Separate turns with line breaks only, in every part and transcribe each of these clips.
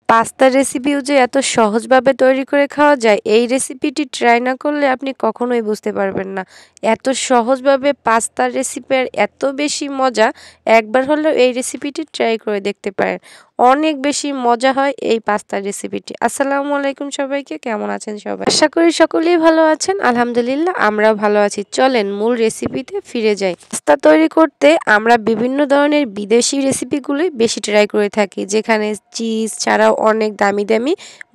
পাস্তার রেসিপিও যে এত সহজভাবে তৈরি করে খাওয়া যায়, এই রেসিপিটি ট্রাই না করলে আপনি কখনোই বুঝতে পারবেন না। এত সহজভাবে পাস্তার রেসিপির এত বেশি মজা, একবার হলেও এই রেসিপিটি ট্রাই করে দেখতে পারেন। অনেক বেশি মজা হয় এই পাস্তার রেসিপিটি। আসসালামু আলাইকুম সবাইকে, কেমন আছেন সবাই? আশা করি সকলেই ভালো আছেন। আলহামদুলিল্লাহ আমরাও ভালো আছি। চলেন মূল রেসিপিতে ফিরে যাই। পাস্তা তৈরি করতে আমরা বিভিন্ন ধরনের বিদেশি রেসিপিগুলোই বেশি ট্রাই করে থাকি, যেখানে চিজ ছাড়াও অনেক দামি দামি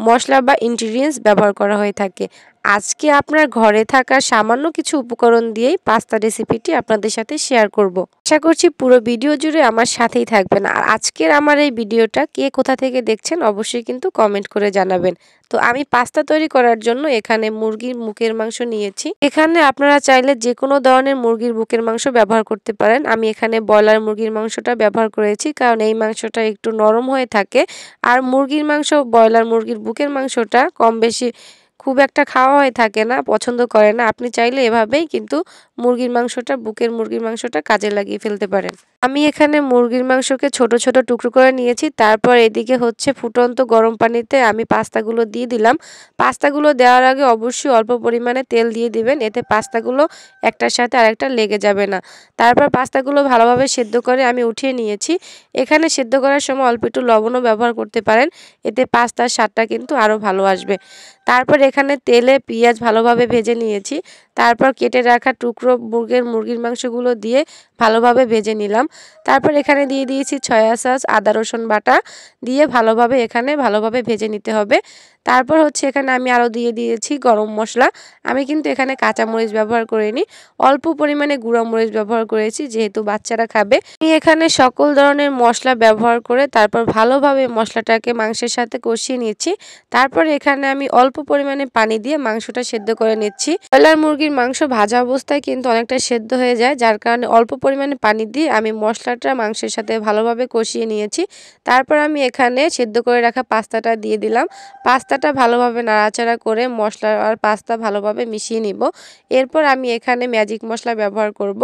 মশলা বা ইনগ্রিডিয়েন্টস ব্যবহার করা হয়ে থাকে। আজকে আপনার ঘরে থাকা সামান্য কিছু উপকরণ দিয়েই পাস্তা রেসিপিটি আপনাদের সাথে শেয়ার করব। আশা করছি পুরো ভিডিও জুড়ে আমার সাথেই থাকবেন। আর আজকের আমার এই ভিডিওটা কে কোথা থেকে দেখছেন অবশ্যই কিন্তু কমেন্ট করে জানাবেন। তো আমি পাস্তা তৈরি করার জন্য এখানে মুরগির বুকের মাংস নিয়েছি। এখানে আপনারা চাইলে যে কোনো ধরনের মুরগির বুকের মাংস ব্যবহার করতে পারেন। আমি এখানে ব্রয়লার মুরগির মাংসটা ব্যবহার করেছি, কারণ এই মাংসটা একটু নরম হয়ে থাকে। আর মুরগির মাংস, ব্রয়লার মুরগির বুকের মাংসটা কম বেশি খুব একটা খাওয়া হয়ে থাকে না, পছন্দ করে না। আপনি চাইলে এভাবেই কিন্তু বুকের মুরগির মাংসটা কাজে লাগিয়ে ফেলতে পারেন। আমি এখানে মুরগির মাংসকে ছোট ছোট টুকরো করে নিয়েছি। তারপর এদিকে হচ্ছে ফুটন্ত গরম পানিতে আমি পাস্তাগুলো দিয়ে দিলাম। পাস্তাগুলো দেওয়ার আগে অবশ্যই অল্প পরিমাণে তেল দিয়ে দিবেন, এতে পাস্তাগুলো একটার সাথে আরেকটা লেগে যাবে না। তারপর পাস্তাগুলো ভালোভাবে সেদ্ধ করে আমি উঠিয়ে নিয়েছি। এখানে সেদ্ধ করার সময় অল্প একটু লবণও ব্যবহার করতে পারেন, এতে পাস্তার স্বাদটা কিন্তু আরও ভালো আসবে। তারপর এখানে তেলে পেঁয়াজ ভালোভাবে ভেজে নিয়েছি। তারপর কেটে রাখা টুকরো মুরগির মাংসগুলো দিয়ে ভালোভাবে ভেজে নিলাম। তারপর এখানে দিয়ে দিয়েছি সয়া সস, আদা রসুন বাটা দিয়ে ভালোভাবে ভেজে নিতে হবে। তারপর হচ্ছে এখানে আমি আরও দিয়ে দিয়েছি গরম মশলা। আমি কিন্তু এখানে কাঁচামরিচ ব্যবহার করিনি, অল্প পরিমাণে গুঁড়া মরিচ ব্যবহার করেছি, যেহেতু বাচ্চারা খাবে। আমি এখানে সকল ধরনের মশলা ব্যবহার করে তারপর ভালোভাবে মশলাটাকে মাংসের সাথে কষিয়ে নিচ্ছি। তারপর এখানে আমি অল্প পরিমাণে পানি দিয়ে মাংসটা সেদ্ধ করে নিচ্ছি। ব্রয়লার মুরগির মাংস ভাজা অবস্থায় কিন্তু অনেকটা সেদ্ধ হয়ে যায়, যার কারণে অল্প পরিমাণে পানি দিয়ে আমি মশলাটা মাংসের সাথে ভালোভাবে কষিয়ে নিয়েছি। তারপর আমি এখানে সেদ্ধ করে রাখা পাস্তাটা দিয়ে দিলাম। পাস্তাটা ভালোভাবে নাড়াচাড়া করে মশলা আর পাস্তা ভালোভাবে মিশিয়ে নিব। এরপর আমি এখানে ম্যাজিক মশলা ব্যবহার করব।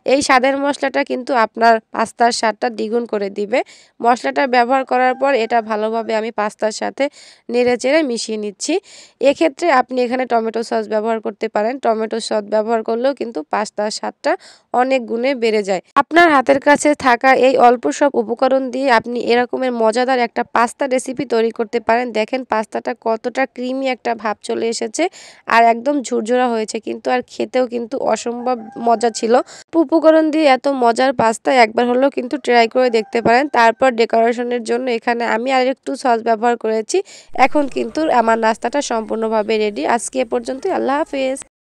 এই স্বাদের মশলাটা কিন্তু আপনার পাস্তার স্বাদটা দ্বিগুণ করে দিবে। মশলাটা ব্যবহার করার পর এটা ভালোভাবে আমি পাস্তার সাথে নেড়েচেড়ে মিশিয়ে নিচ্ছি। এক্ষেত্রে আপনি এখানে টমেটো সস ব্যবহার করতে পারেন। টমেটো সস ব্যবহার করলেও কিন্তু পাস্তার স্বাদটা অনেক গুণে বেড়ে যায়। আপনার হাতের কাছে থাকা এই অল্প সব উপকরণ দিয়ে আপনি এরকমের মজাদার একটা পাস্তা রেসিপি তৈরি করতে পারেন। দেখেন পাস্তাটা কতটা ক্রিমি একটা ভাব চলে এসেছে আর একদম ঝুরঝুরা হয়েছে, কিন্তু আর খেতেও কিন্তু অসম্ভব মজা ছিল। উপকরণ দিয়ে এত মজার পাস্তা একবার হলেও কিন্তু ট্রাই করে দেখতে পারেন। তারপর ডেকোরেশনের জন্য এখানে আমি আরেকটু সস ব্যবহার করেছি। এখন কিন্তু আমার নাস্তাটা সম্পূর্ণভাবে রেডি। আজকে এ পর্যন্তই। আল্লাহ হাফেজ।